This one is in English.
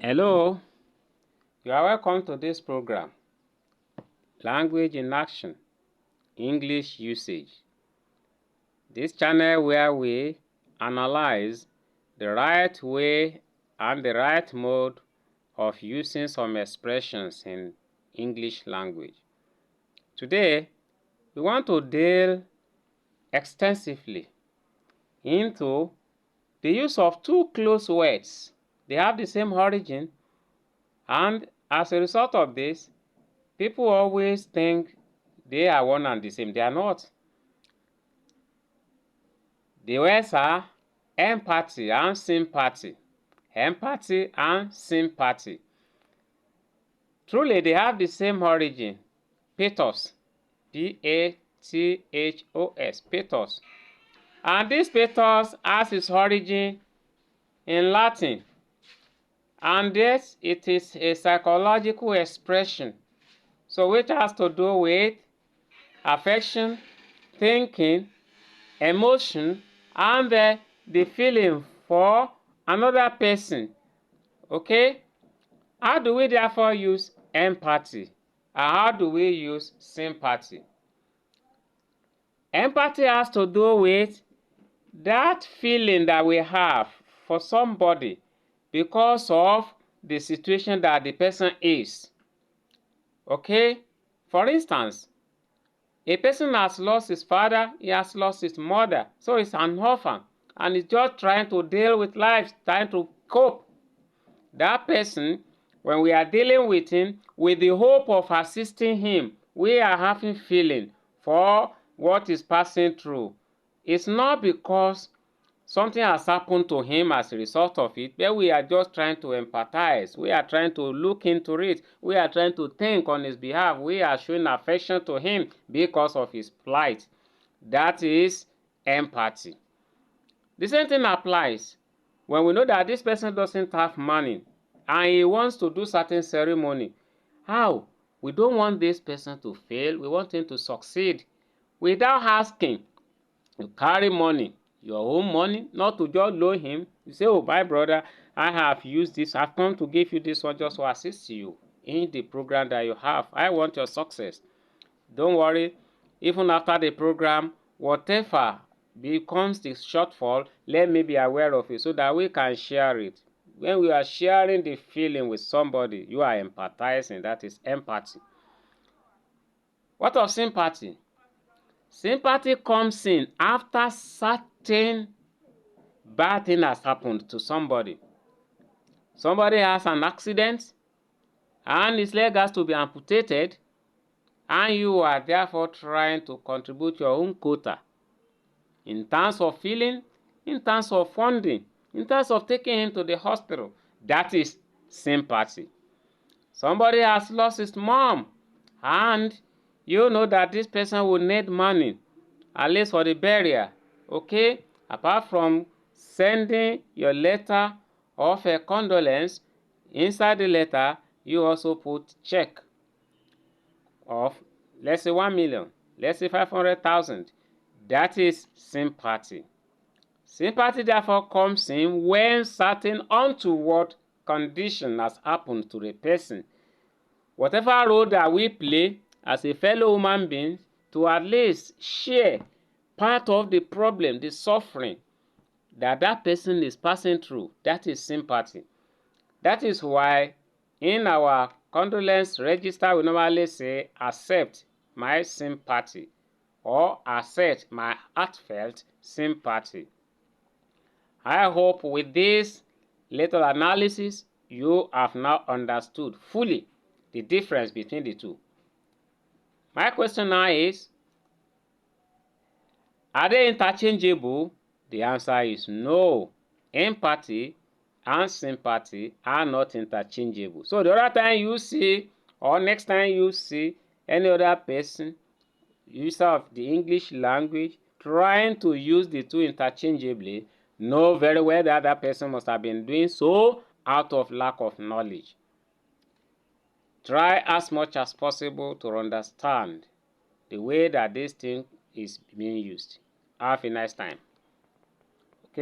Hello, you are welcome to this program, Language in Action, English Usage. This channel where we analyze the right way and the right mode of using some expressions in English language. Today, we want to deal extensively into the use of two close words. They have the same origin, and as a result of this, people always think they are one and the same. They are not. The words are empathy and sympathy. Empathy and sympathy. Truly, they have the same origin. Pathos. P-A-T-H-O-S. Pathos. And this pathos has its origin in Latin. And this, it is a psychological expression. So which has to do with affection, thinking, emotion, and the feeling for another person. Okay? How do we therefore use empathy? And how do we use sympathy? Empathy has to do with that feeling that we have for somebody because of the situation that the person is. Okay? For instance, a person has lost his father, he has lost his mother, so he's an orphan, and he's just trying to deal with life, trying to cope. That person, when we are dealing with him, with the hope of assisting him, we are having feeling for what is passing through. It's not because something has happened to him as a result of it, but we are just trying to empathize. We are trying to look into it. We are trying to think on his behalf. We are showing affection to him because of his plight. That is empathy. The same thing applies when we know that this person doesn't have money and he wants to do certain ceremony. How? We don't want this person to fail. We want him to succeed. Without asking, you carry money, your own money, not to just loan him. You say, oh, my brother, I have used this. I've come to give you this one just to assist you in the program that you have. I want your success. Don't worry. Even after the program, whatever becomes the shortfall, let me be aware of it so that we can share it. When we are sharing the feeling with somebody, you are empathizing. That is empathy. What of sympathy? Sympathy comes in after certain bad thing has happened to somebody. Somebody has an accident and his leg has to be amputated, and you are therefore trying to contribute your own quota in terms of feeling, in terms of funding, in terms of taking him to the hospital. That is sympathy. Somebody has lost his mom and you know that this person will need money, at least for the burial. Okay? Apart from sending your letter of a condolence, inside the letter, you also put check of, let's say, 1 million, let's say 500,000. That is sympathy. Sympathy therefore comes in when certain untoward condition has happened to the person. Whatever role that we play as a fellow human being to at least share part of the problem, the suffering that that person is passing through, that is sympathy. That is why in our condolence register we normally say, accept my sympathy or accept my heartfelt sympathy. I hope with this little analysis you have now understood fully the difference between the two. My question now is, are they interchangeable? The answer is no. Empathy and sympathy are not interchangeable. So the other time you see, or next time you see any other person, user of the English language, trying to use the two interchangeably, know very well that that person must have been doing so out of lack of knowledge. Try as much as possible to understand the way that this thing is being used. Have a nice time.